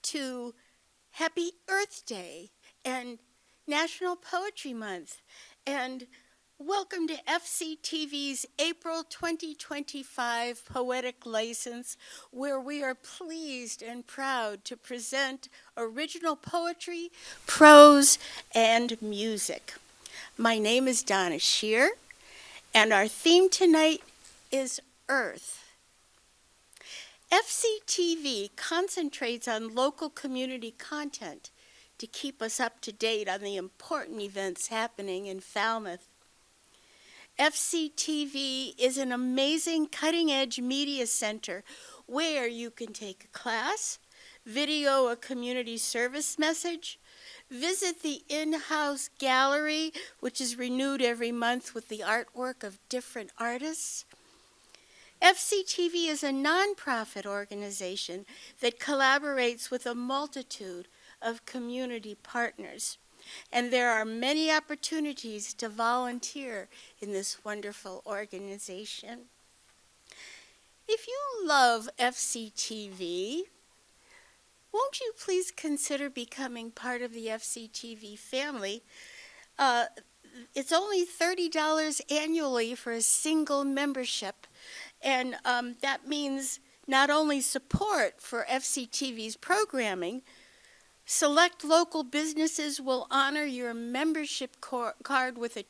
to Happy Earth Day and National Poetry Month. And welcome to FCTV's April 2025 Poetic License, where we are pleased and proud to present original poetry, prose, and music. My name is Donna Scheer, and our theme tonight is Earth. FCTV concentrates on local community content to keep us up to date on the important events happening in Falmouth. FCTV is an amazing cutting-edge media center where you can take a class, video a community service message, visit the in-house gallery, which is renewed every month with the artwork of different artists. FCTV is a nonprofit organization that collaborates with a multitude of community partners. And there are many opportunities to volunteer in this wonderful organization. If you love FCTV, won't you please consider becoming part of the FCTV family? It's only $30 annually for a single membership. And that means not only support for FCTV's programming, select local businesses will honor your membership card with a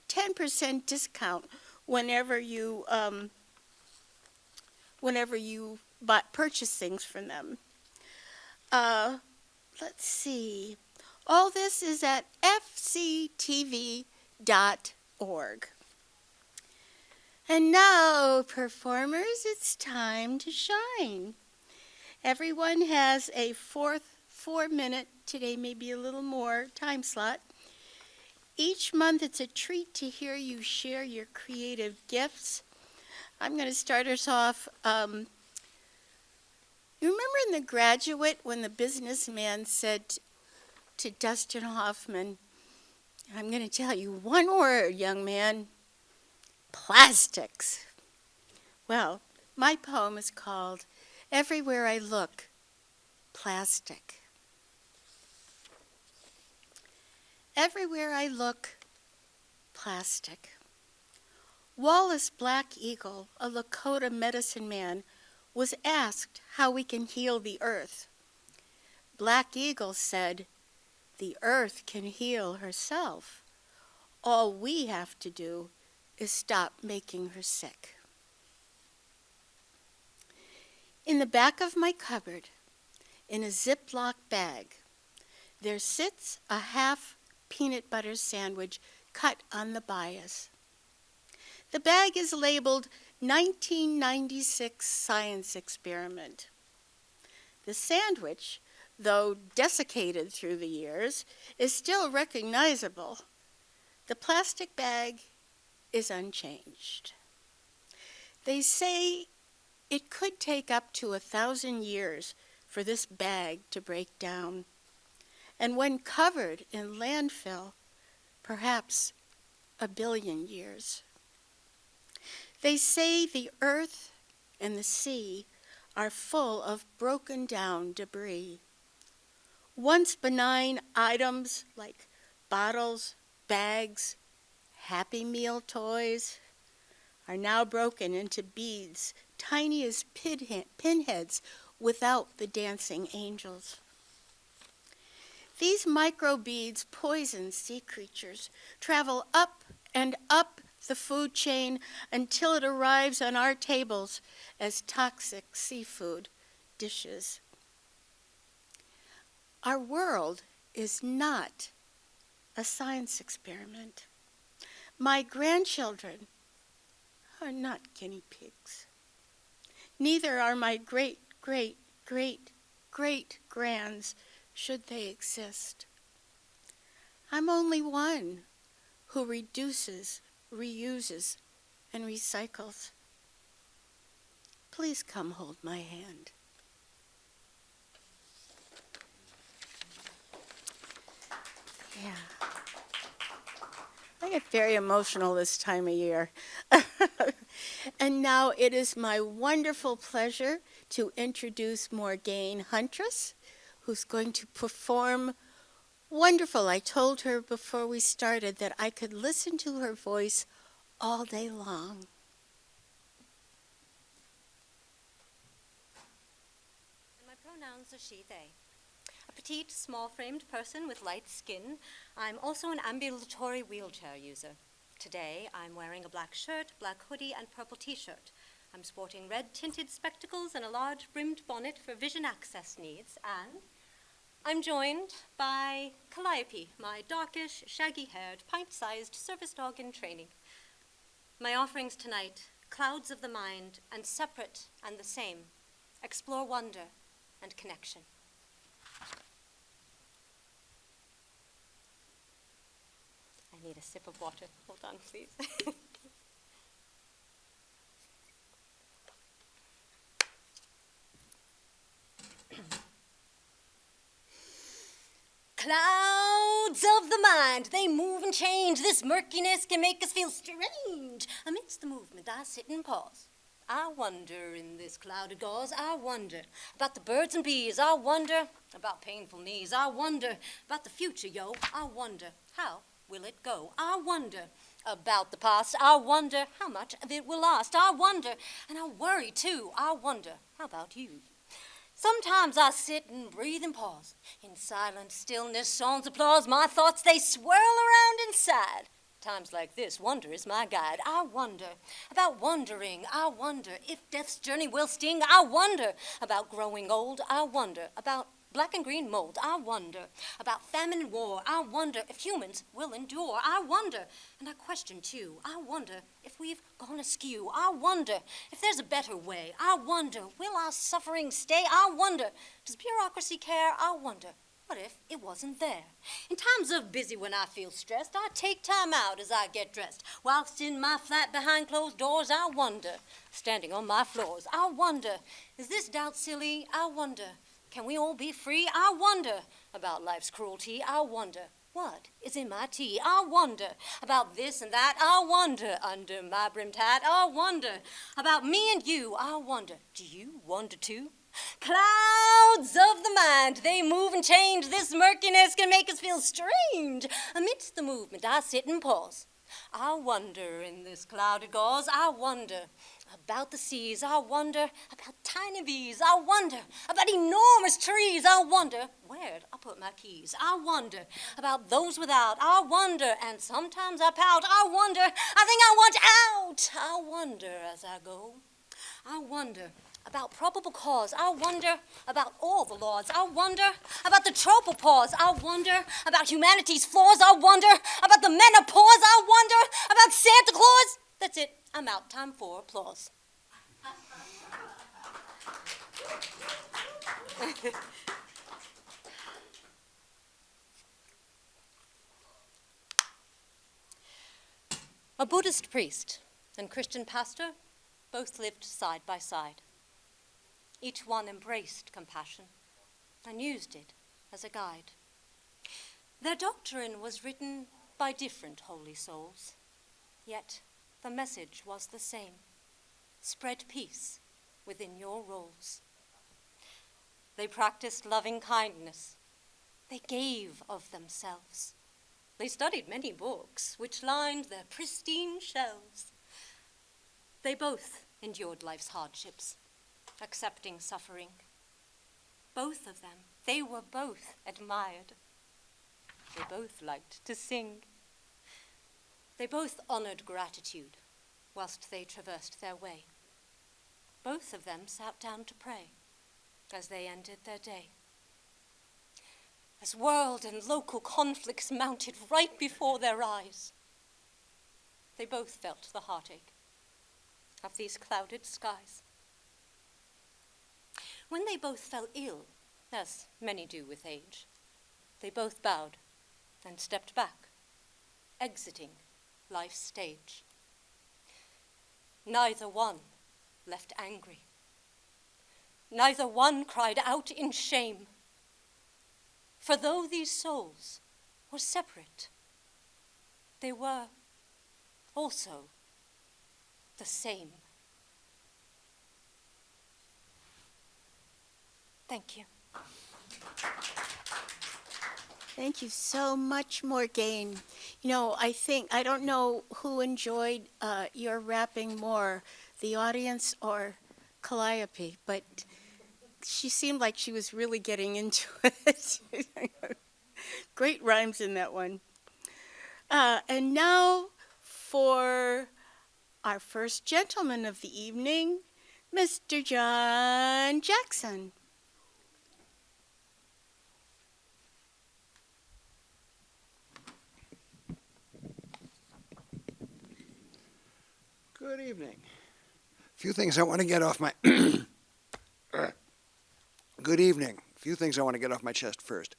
10% discount whenever you purchase things from them. Let's see. All this is at fctv.org. And now, performers, it's time to shine. Everyone has a 4-minute, today maybe a little more, time slot. Each month it's a treat to hear you share your creative gifts. I'm going to start us off. You remember in The Graduate when the businessman said to Dustin Hoffman, I'm going to tell you one word, young man. Plastics. Well, my poem is called Everywhere I Look, Plastic. Everywhere I look, plastic. Wallace Black Eagle, a Lakota medicine man, was asked how we can heal the earth. Black Eagle said, the earth can heal herself. All we have to do is stop making her sick. In the back of my cupboard, in a Ziploc bag, there sits a half peanut butter sandwich cut on the bias. The bag is labeled 1996 Science Experiment. The sandwich, though desiccated through the years, is still recognizable. The plastic bag is unchanged. They say it could take up to 1,000 years for this bag to break down, and when covered in landfill, perhaps 1 billion years. They say the earth and the sea are full of broken down debris. Once benign items like bottles, bags, Happy Meal toys are now broken into beads, tiny as pinheads without the dancing angels. These micro beads poison sea creatures, travel up and up the food chain until it arrives on our tables as toxic seafood dishes. Our world is not a science experiment. My grandchildren are not guinea pigs. Neither are my great-great-great-great-grands, should they exist. I'm only one who reduces, reuses, and recycles. Please come hold my hand. Yeah. I get very emotional this time of year. And now it is my wonderful pleasure to introduce Morgane Huntress, who's going to perform wonderful. I told her before we started that I could listen to her voice all day long. And my pronouns are she, they. A petite, small-framed person with light skin. I'm also an ambulatory wheelchair user. Today, I'm wearing a black shirt, black hoodie, and purple t-shirt. I'm sporting red-tinted spectacles and a large brimmed bonnet for vision access needs, and I'm joined by Calliope, my darkish, shaggy-haired, pint-sized service dog in training. My offerings tonight, clouds of the mind and separate and the same, explore wonder and connection. I need a sip of water. Hold on, please. Clouds of the mind, they move and change. This murkiness can make us feel strange. Amidst the movement, I sit and pause. I wonder in this clouded gauze. I wonder about the birds and bees. I wonder about painful knees. I wonder about the future, yo. I wonder how will it go? I wonder about the past. I wonder how much of it will last. I wonder, and I worry too. I wonder, how about you? Sometimes I sit and breathe and pause. In silent stillness, songs applause. My thoughts, they swirl around inside. Times like this, wonder is my guide. I wonder about wondering. I wonder if death's journey will sting. I wonder about growing old. I wonder about black and green mold. I wonder about famine and war. I wonder if humans will endure. I wonder, and I question too. I wonder if we've gone askew. I wonder if there's a better way. I wonder, will our suffering stay? I wonder, does bureaucracy care? I wonder, what if it wasn't there? In times of busy when I feel stressed, I take time out as I get dressed. Whilst in my flat behind closed doors, I wonder, standing on my floors, I wonder, is this doubt silly? I wonder, can we all be free? I wonder about life's cruelty. I wonder, what is in my tea? I wonder about this and that. I wonder under my brimmed hat. I wonder about me and you. I wonder, do you wonder too? Clouds of the mind, they move and change. This murkiness can make us feel strange. Amidst the movement, I sit and pause. I wonder in this clouded gauze. I wonder about the seas. I wonder about tiny bees. I wonder about enormous trees. I wonder where'd I put my keys. I wonder about those without. I wonder, and sometimes I pout. I wonder, I think I want out. I wonder as I go. I wonder about probable cause. I wonder about all the laws. I wonder about the tropopause. I wonder about humanity's flaws. I wonder about the menopause. I wonder about Santa Claus. That's it. I'm out. Time for applause. A Buddhist priest and Christian pastor both lived side by side. Each one embraced compassion and used it as a guide. Their doctrine was written by different holy souls, yet the message was the same: spread peace within your roles. They practiced loving kindness. They gave of themselves. They studied many books which lined their pristine shelves. They both endured life's hardships, accepting suffering. Both of them, they were both admired. They both liked to sing. They both honored gratitude whilst they traversed their way. Both of them sat down to pray as they ended their day. As world and local conflicts mounted right before their eyes, they both felt the heartache of these clouded skies. When they both fell ill, as many do with age, they both bowed and stepped back, exiting life's stage. Neither one left angry. Neither one cried out in shame. For though these souls were separate, they were also the same. Thank you. Thank you so much, Morgane. I don't know who enjoyed your rapping more, the audience or Calliope, but she seemed like she was really getting into it. Great rhymes in that one. And now for our first gentleman of the evening, Mr. John Jackson. Good evening. A few things I want to get off my Good evening. A few things I want to get off my chest first.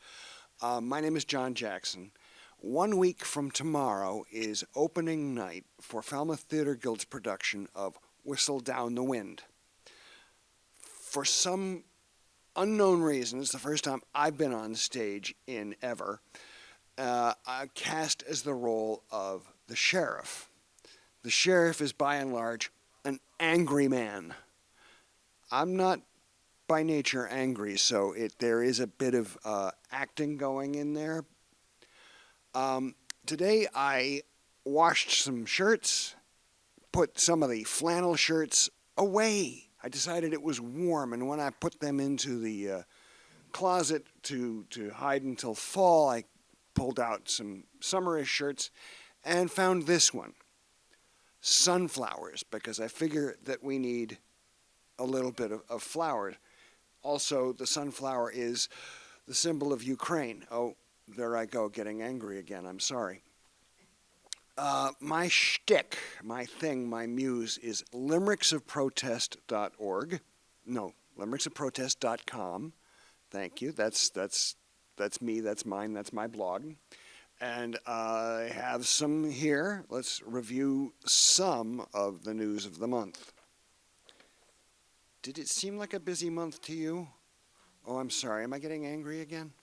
My name is John Jackson. 1 week from tomorrow is opening night for Falmouth Theatre Guild's production of Whistle Down the Wind. For some unknown reason, it's the first time I've been on stage in ever. I'm cast as the role of the sheriff. The sheriff is by and large an angry man. I'm not by nature angry, so there is a bit of acting going in there. Today I washed some shirts, put some of the flannel shirts away. I decided it was warm, and when I put them into the closet to hide until fall, I pulled out some summerish shirts and found this one. Sunflowers, because I figure that we need a little bit of flower. Also, the sunflower is the symbol of Ukraine. Oh, there I go, getting angry again. I'm sorry. My shtick, my thing, my muse is limericksofprotest.org. No, limericksofprotest.com. Thank you. That's me. That's mine. That's my blog. And I have some here. Let's review some of the news of the month. Did it seem like a busy month to you? Oh, I'm sorry. Am I getting angry again?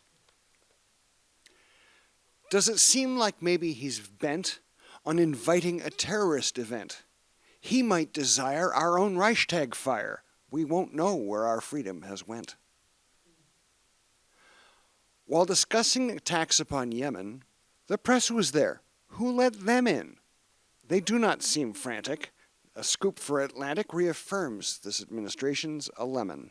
Does it seem like maybe he's bent on inviting a terrorist event? He might desire our own Reichstag fire. We won't know where our freedom has went. While discussing attacks upon Yemen, the press was there. Who let them in? They do not seem frantic. A scoop for Atlantic reaffirms this administration's a lemon.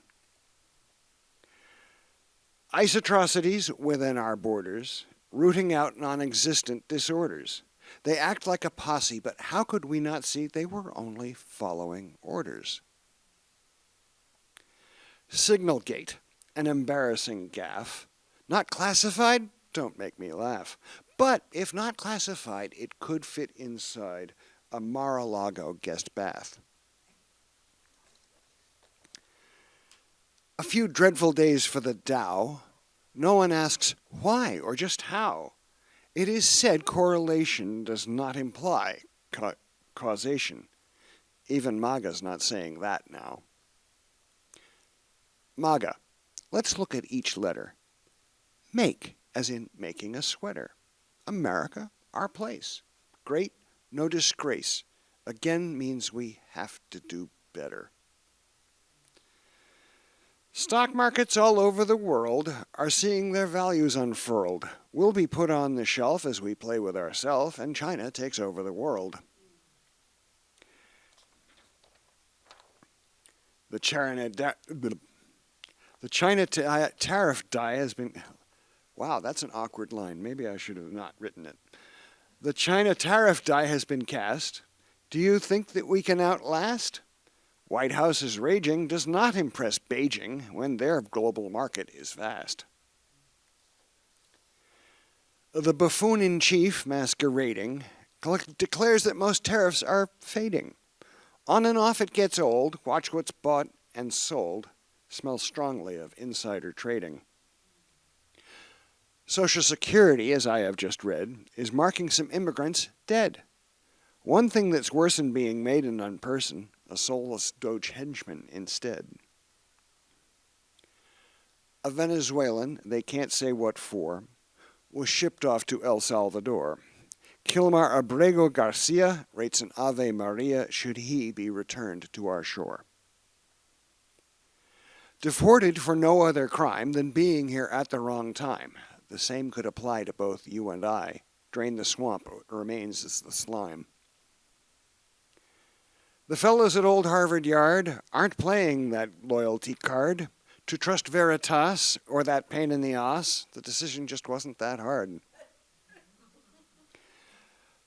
ICE atrocities within our borders, rooting out non-existent disorders. They act like a posse, but how could we not see they were only following orders? Signalgate, an embarrassing gaffe. Not classified? Don't make me laugh. But if not classified, it could fit inside a Mar-a-Lago guest bath. A few dreadful days for the Dow. No one asks why or just how. It is said correlation does not imply causation. Even MAGA's not saying that now. MAGA. Let's look at each letter. Make, as in making a sweater. America, our place. Great, no disgrace. Again means we have to do better. Stock markets all over the world are seeing their values unfurled. We'll be put on the shelf as we play with ourselves, and China takes over the world. The China tariff die has been... Wow, that's an awkward line. Maybe I should have not written it. The China tariff die has been cast. Do you think that we can outlast? White House's raging does not impress Beijing when their global market is vast. The buffoon-in-chief masquerading declares that most tariffs are fading. On and off it gets old. Watch what's bought and sold. Smells strongly of insider trading. Social Security, as I have just read, is marking some immigrants dead. One thing that's worse than being made an unperson, a soulless Doge henchman instead. A Venezuelan, they can't say what for, was shipped off to El Salvador. Kilmar Abrego Garcia rates an Ave Maria should he be returned to our shore. Deported for no other crime than being here at the wrong time. The same could apply to both you and I. Drain the swamp, what remains is the slime. The fellows at Old Harvard Yard aren't playing that loyalty card. To trust Veritas or that pain in the ass, the decision just wasn't that hard.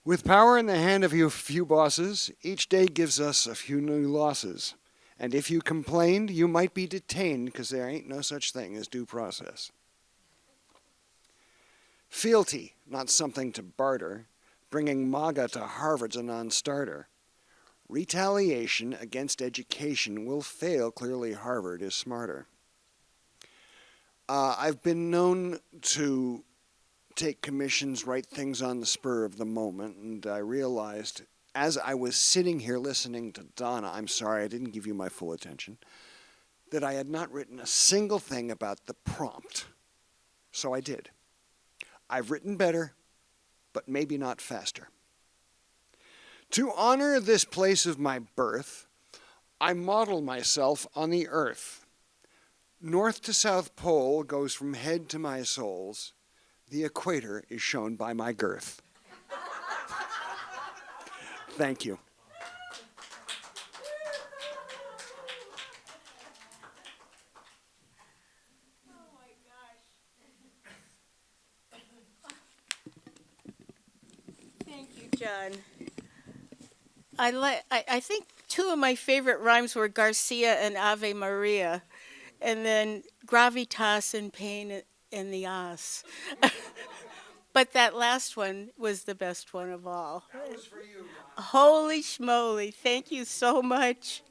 With power in the hand of a few bosses, each day gives us a few new losses. And if you complained, you might be detained because there ain't no such thing as due process. Fealty, not something to barter. Bringing MAGA to Harvard's a non-starter. Retaliation against education will fail. Clearly, Harvard is smarter. I've been known to take commissions, write things on the spur of the moment, and I realized as I was sitting here listening to Donna, I'm sorry I didn't give you my full attention, that I had not written a single thing about the prompt. So I did. I've written better, but maybe not faster. To honor this place of my birth, I model myself on the earth. North to South Pole goes from head to my soles. The equator is shown by my girth. Thank you. Thank you, John. I think two of my favorite rhymes were Garcia and Ave Maria, and then gravitas and pain in the ass. But that last one was the best one of all. That was for you, Donna. Holy schmoly, thank you so much.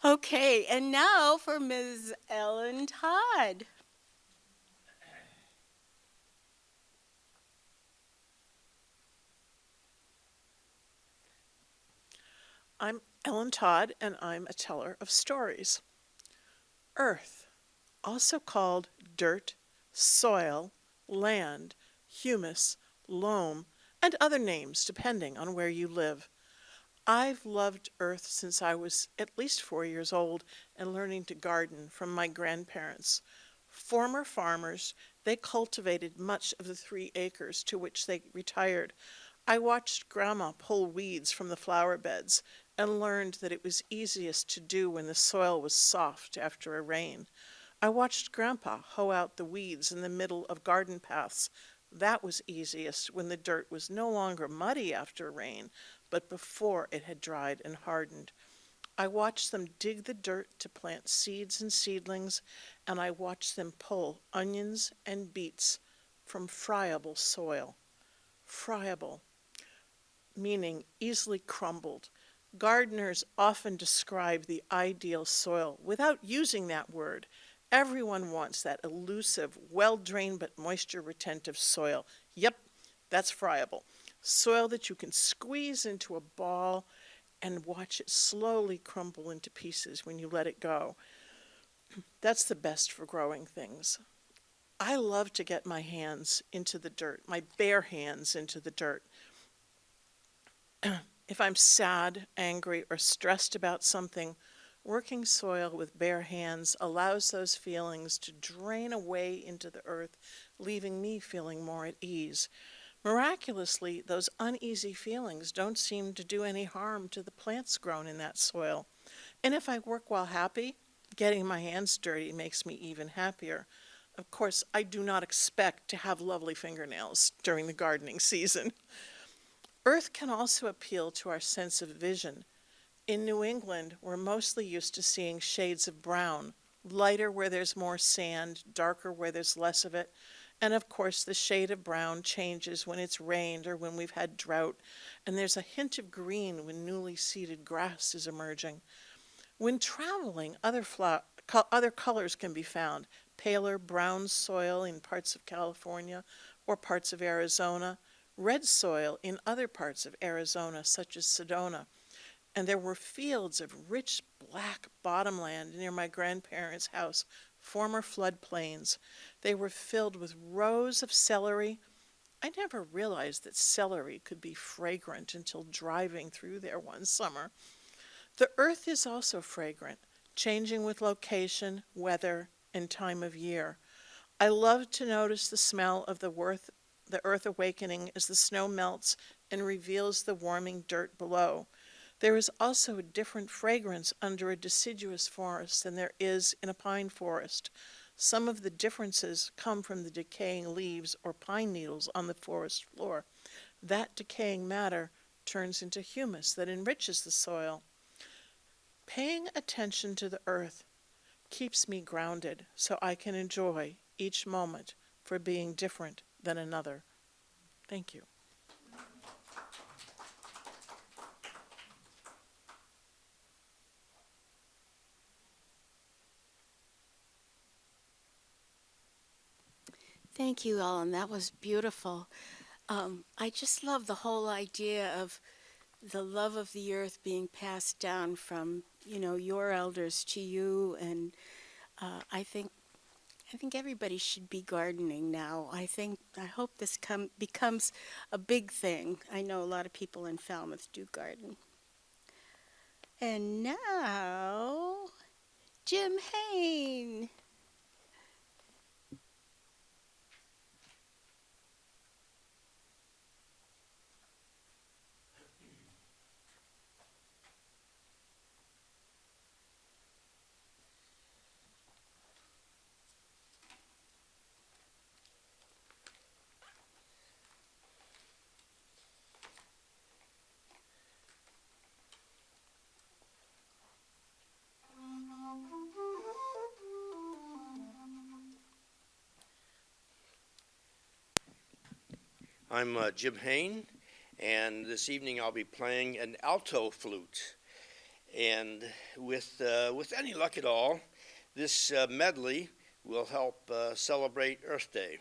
Okay, and now for Ms. Ellen Todd. I'm Ellen Todd, and I'm a teller of stories. Earth, also called dirt, soil, land, humus, loam, and other names depending on where you live. I've loved Earth since I was at least 4 years old and learning to garden from my grandparents. Former farmers, they cultivated much of the 3 acres to which they retired. I watched Grandma pull weeds from the flower beds and learned that it was easiest to do when the soil was soft after a rain. I watched Grandpa hoe out the weeds in the middle of garden paths. That was easiest when the dirt was no longer muddy after rain, but before it had dried and hardened. I watched them dig the dirt to plant seeds and seedlings, and I watched them pull onions and beets from friable soil. Friable, meaning easily crumbled. Gardeners often describe the ideal soil without using that word. Everyone wants that elusive, well-drained but moisture-retentive soil. Yep, that's friable. Soil that you can squeeze into a ball and watch it slowly crumble into pieces when you let it go. That's the best for growing things. I love to get my hands into the dirt, my bare hands into the dirt. If I'm sad, angry, or stressed about something, working soil with bare hands allows those feelings to drain away into the earth, leaving me feeling more at ease. Miraculously, those uneasy feelings don't seem to do any harm to the plants grown in that soil. And if I work while happy, getting my hands dirty makes me even happier. Of course, I do not expect to have lovely fingernails during the gardening season. Earth can also appeal to our sense of vision. In New England, we're mostly used to seeing shades of brown, lighter where there's more sand, darker where there's less of it. And of course, the shade of brown changes when it's rained or when we've had drought. And there's a hint of green when newly seeded grass is emerging. When traveling, other colors can be found. Paler brown soil in parts of California or parts of Arizona. Red soil in other parts of Arizona, such as Sedona. And there were fields of rich black bottomland near my grandparents' house, former floodplains. They were filled with rows of celery. I never realized that celery could be fragrant until driving through there one summer. The earth is also fragrant. changing with location, weather, and time of year. I love to notice the smell of the earth awakening as the snow melts and reveals the warming dirt below. There is also a different fragrance under a deciduous forest than there is in a pine forest. Some of the differences come from the decaying leaves or pine needles on the forest floor. That decaying matter turns into humus that enriches the soil. Paying attention to the earth keeps me grounded so I can enjoy each moment for being different than another. Thank you. Thank you, Ellen. That was beautiful. I just love the whole idea of the love of the earth being passed down from, your elders to you, and I think everybody should be gardening now. I hope this becomes a big thing. I know a lot of people in Falmouth do garden. And now, Jim Hain. I'm Jim Hain, and this evening I'll be playing an alto flute. And with any luck at all, this medley will help celebrate Earth Day.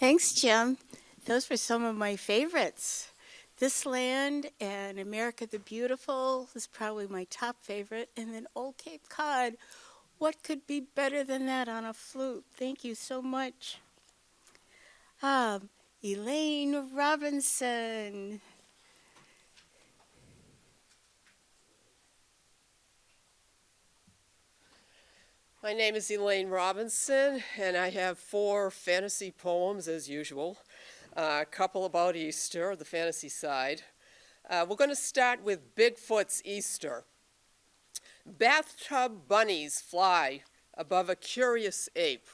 Thanks, Jim. Those were some of my favorites. This Land and America the Beautiful is probably my top favorite. And then Old Cape Cod. What could be better than that on a flute? Thank you so much. Um, Elaine Robinson. My name is Elaine Robinson, and I have 4 fantasy poems as usual. A couple about Easter, the fantasy side. We're going to start with Bigfoot's Easter. Bathtub bunnies fly above a curious ape.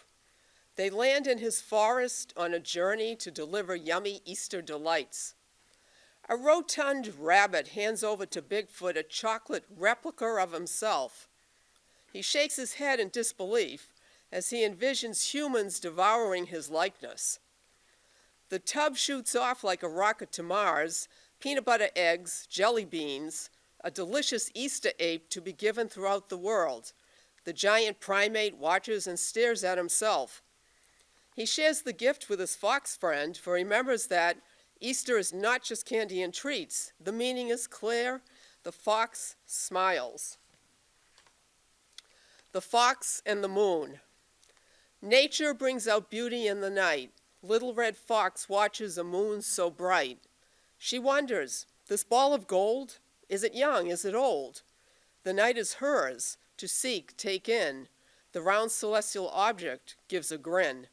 They land in his forest on a journey to deliver yummy Easter delights. A rotund rabbit hands over to Bigfoot a chocolate replica of himself. He shakes his head in disbelief as he envisions humans devouring his likeness. The tub shoots off like a rocket to Mars, peanut butter eggs, jelly beans, a delicious Easter ape to be given throughout the world. The giant primate watches and stares at himself. He shares the gift with his fox friend, for he remembers that Easter is not just candy and treats. The meaning is clear. The fox smiles. The Fox and the Moon. Nature brings out beauty in the night. Little red fox watches a moon so bright. She wonders, this ball of gold, is it young, is it old? The night is hers, to seek, take in. The round celestial object gives a grin.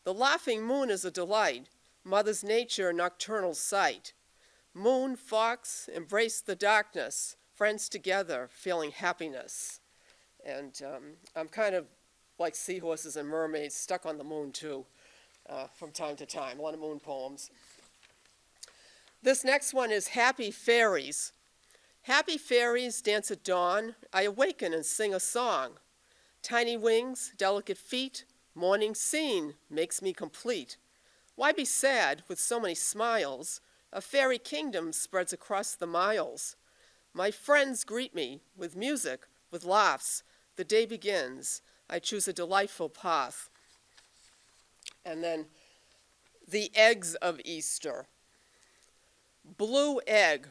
The laughing moon is a delight, Mother's nature nocturnal sight. Moon, fox, embrace the darkness, friends together, feeling happiness. And I'm kind of like seahorses and mermaids, stuck on the moon too, from time to time. A lot of moon poems. This next one is Happy Fairies. Happy fairies dance at dawn. I awaken and sing a song. Tiny wings, delicate feet, morning scene makes me complete. Why be sad with so many smiles? A fairy kingdom spreads across the miles. My friends greet me with music, with laughs. The day begins. I choose a delightful path. And then the eggs of Easter. Blue egg,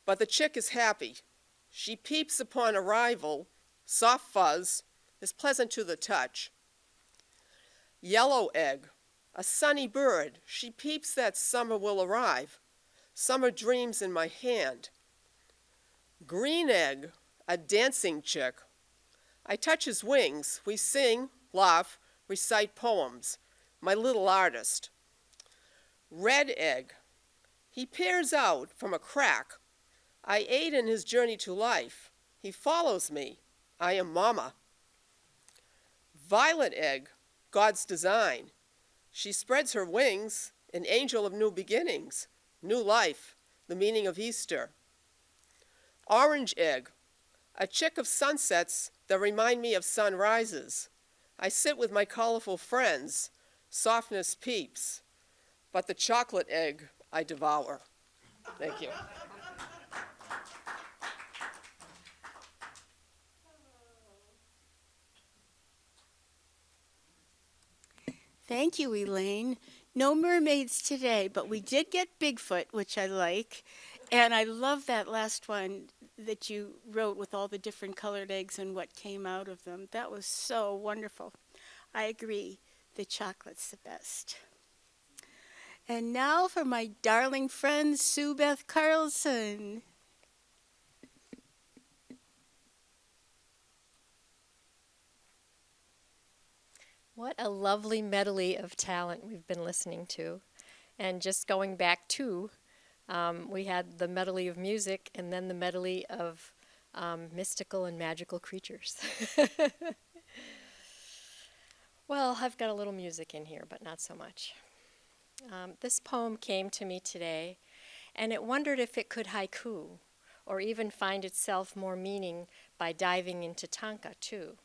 but the chick is happy. She peeps upon arrival. Soft fuzz is pleasant to the touch. Yellow egg, a sunny bird. She peeps that summer will arrive. Summer dreams in my hand. Green egg, a dancing chick. I touch his wings. We sing, laugh, recite poems. My little artist. Red egg. He peers out from a crack. I aid in his journey to life. He follows me. I am Mama. Violet egg, God's design. She spreads her wings, an angel of new beginnings, new life, the meaning of Easter. Orange egg, a chick of sunsets that remind me of sunrises. I sit with my colorful friends, softness peeps, but the chocolate egg I devour. Thank you. Thank you, Elaine. No mermaids today, but we did get Bigfoot, which I like. And I love that last one that you wrote with all the different colored eggs and what came out of them. That was so wonderful. I agree. The chocolate's the best. And now for my darling friend, Sue Beth Carlson. What a lovely medley of talent we've been listening to. And just going back to, we had the medley of music and then the medley of mystical and magical creatures. Well, I've got a little music in here, but not so much. This poem came to me today, and it wondered if it could haiku, or even find itself more meaning by diving into tanka, too.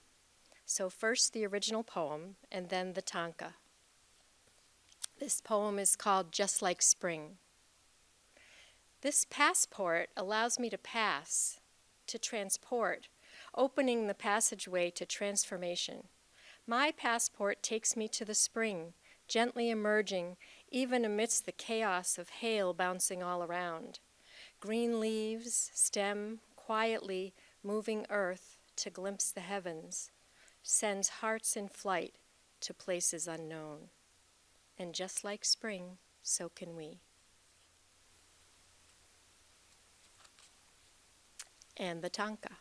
So first the original poem, and then the tanka. This poem is called Just Like Spring. This passport allows me to pass, to transport, opening the passageway to transformation. My passport takes me to the spring, gently emerging even amidst the chaos of hail bouncing all around. Green leaves stem quietly moving earth to glimpse the heavens, sends hearts in flight to places unknown. And just like spring, so can we. And the tanka.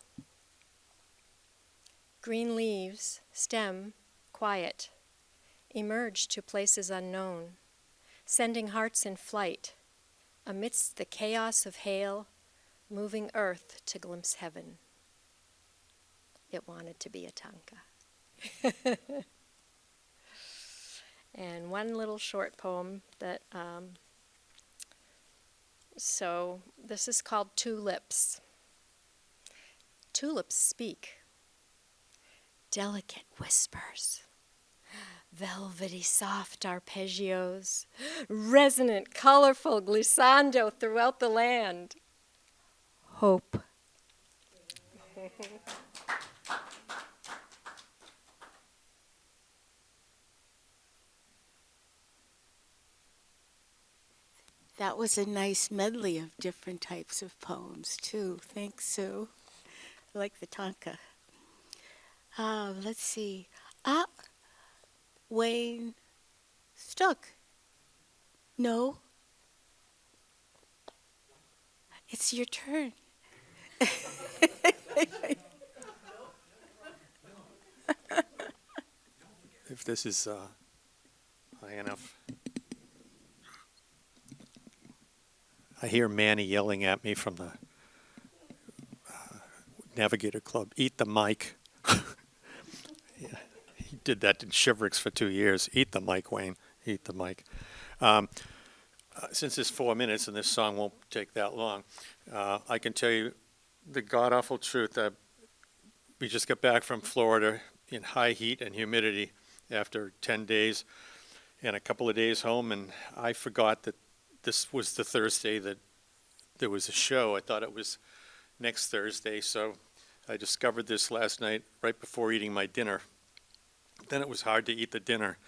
Green leaves stem quiet, emerge to places unknown, sending hearts in flight amidst the chaos of hail, moving earth to glimpse heaven. It wanted to be a tanka. And one little short poem that, so this is called Tulips. Tulips speak, delicate whispers, velvety soft arpeggios, resonant, colorful glissando throughout the land. Hope. That was a nice medley of different types of poems, too. Thanks, Sue. I like the tanka. Let's see. Wayne Stuck. No. It's your turn. If this is high enough. I hear Manny yelling at me from the Navigator Club, eat the mic. Yeah, he did that in Shivrix for 2 years. Eat the mic, Wayne. Eat the mic. Since it's 4 minutes and this song won't take that long, I can tell you the god-awful truth. We just got back from Florida in high heat and humidity after 10 days and a couple of days home, and I forgot that this was the Thursday that there was a show. I thought it was next Thursday, so I discovered this last night right before eating my dinner. Then it was hard to eat the dinner.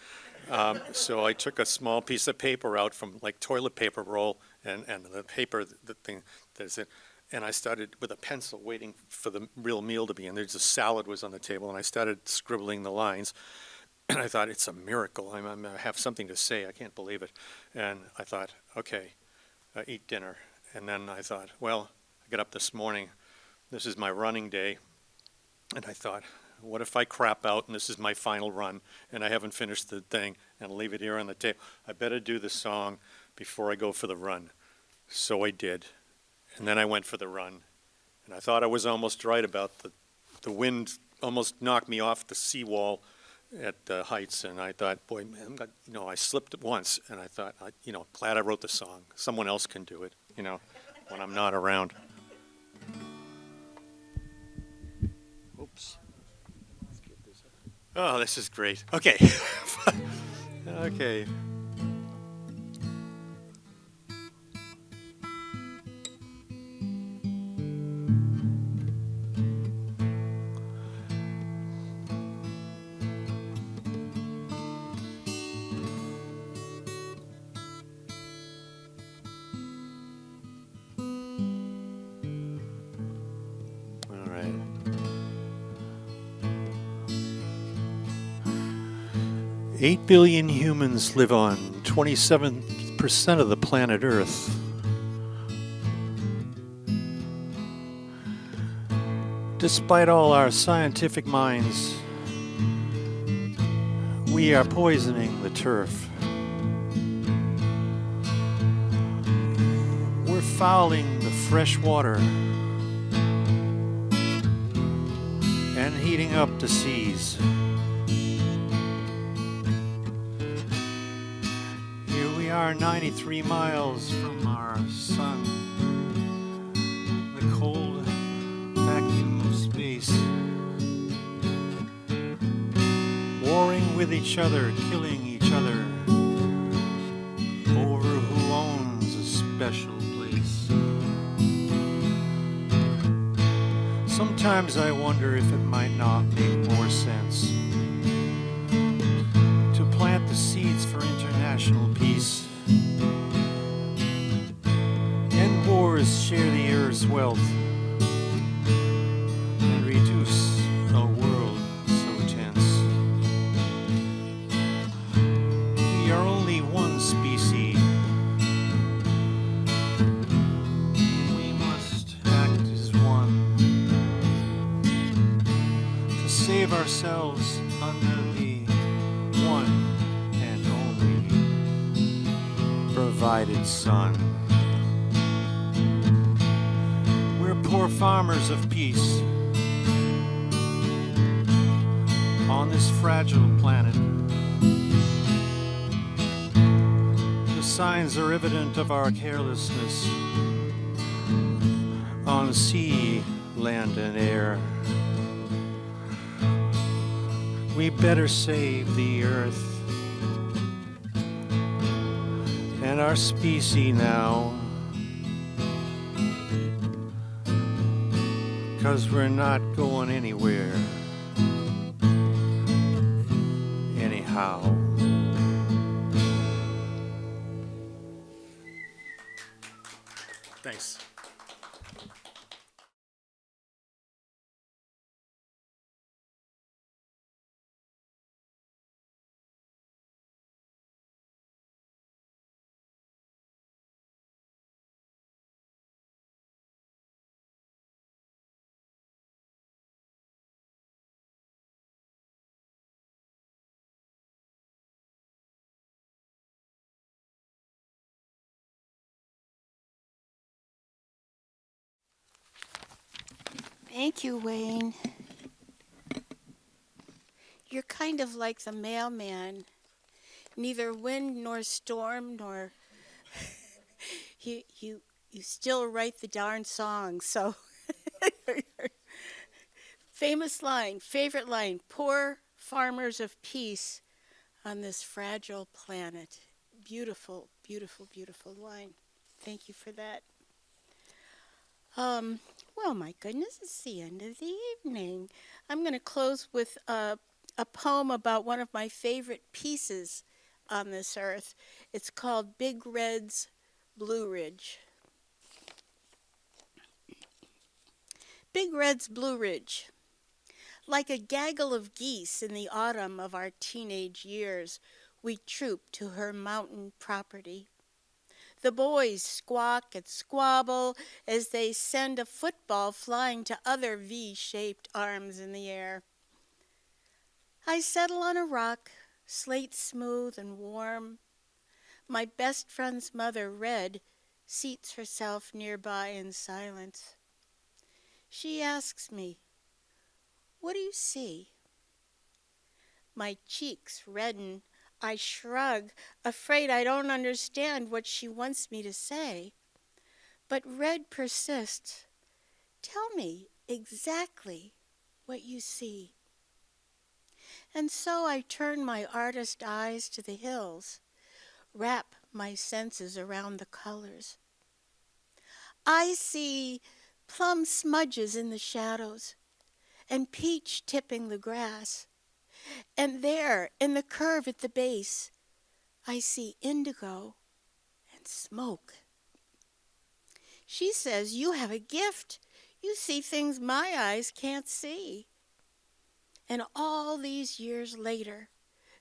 So I took a small piece of paper out from like toilet paper roll and the paper, the thing that's it, and I started with a pencil waiting for the real meal to be in. There's a salad was on the table, and I started scribbling the lines. And I thought, it's a miracle. I have something to say. I can't believe it. And I thought, okay, eat dinner. And then I thought, well, I got up this morning. This is my running day. And I thought, what if I crap out and this is my final run and I haven't finished the thing and leave it here on the table? I better do the song before I go for the run. So I did. And then I went for the run. And I thought I was almost right about the wind almost knocked me off the seawall at the Heights, and I thought, boy, man, I slipped it once, and I thought, glad I wrote the song. Someone else can do it, when I'm not around. Oops. Oh, this is great. Okay. Okay. All right. 8 billion humans live on 27% of the planet Earth. Despite all our scientific minds, we are poisoning the turf. We're fouling the fresh water and heating up the seas. We are 93 miles from our sun, the cold vacuum of space, warring with each other, killing each other over who owns a special place. Sometimes I wonder if it might not make more sense to plant the seeds for to save ourselves under the one and only provided sun. We're poor farmers of peace on this fragile planet. The signs are evident of our carelessness on sea, land, and air. We better save the earth and our species now, 'cause we're not going anywhere anyhow. Thanks. Thank you, Wayne. You're kind of like the mailman. Neither wind nor storm nor you still write the darn song. So famous line, favorite line, poor farmers of peace on this fragile planet. Beautiful, beautiful, beautiful line. Thank you for that. Um, well, my goodness, it's the end of the evening. I'm going to close with a poem about one of my favorite pieces on this earth. It's called Big Red's Blue Ridge. Big Red's Blue Ridge. Like a gaggle of geese in the autumn of our teenage years, we troop to her mountain property. The boys squawk and squabble as they send a football flying to other V-shaped arms in the air. I settle on a rock, slate smooth and warm. My best friend's mother, Red, seats herself nearby in silence. She asks me, "What do you see?" My cheeks redden. I shrug, afraid I don't understand what she wants me to say. But Red persists. "Tell me exactly what you see." And so I turn my artist eyes to the hills, wrap my senses around the colors. I see plum smudges in the shadows and peach tipping the grass. And there, in the curve at the base, I see indigo and smoke. She says, "You have a gift. You see things my eyes can't see." And all these years later,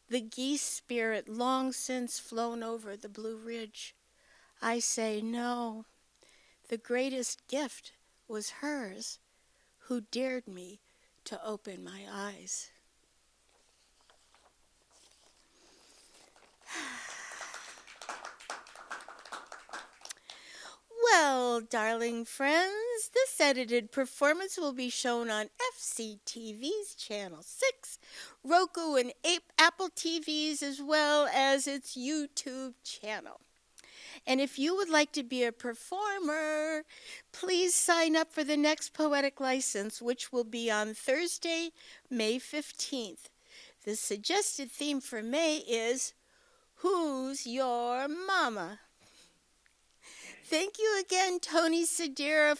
the geese spirit long since flown over the Blue Ridge, I say, no, the greatest gift was hers, who dared me to open my eyes. Well, darling friends, this edited performance will be shown on FCTV's Channel 6, Roku and Apple TVs, as well as its YouTube channel. And if you would like to be a performer, please sign up for the next Poetic License, which will be on Thursday, May 15th. The suggested theme for May is, Who's Your Mama? Thank you again, Tony Sedera.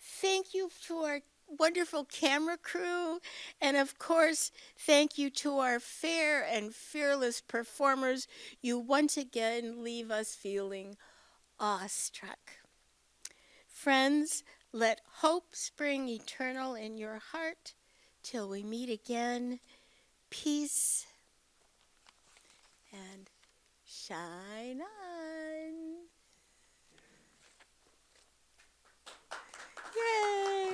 Thank you to our wonderful camera crew. And of course, thank you to our fair and fearless performers. You once again leave us feeling awestruck. Friends, let hope spring eternal in your heart. Till we meet again, peace and shine on. Yay!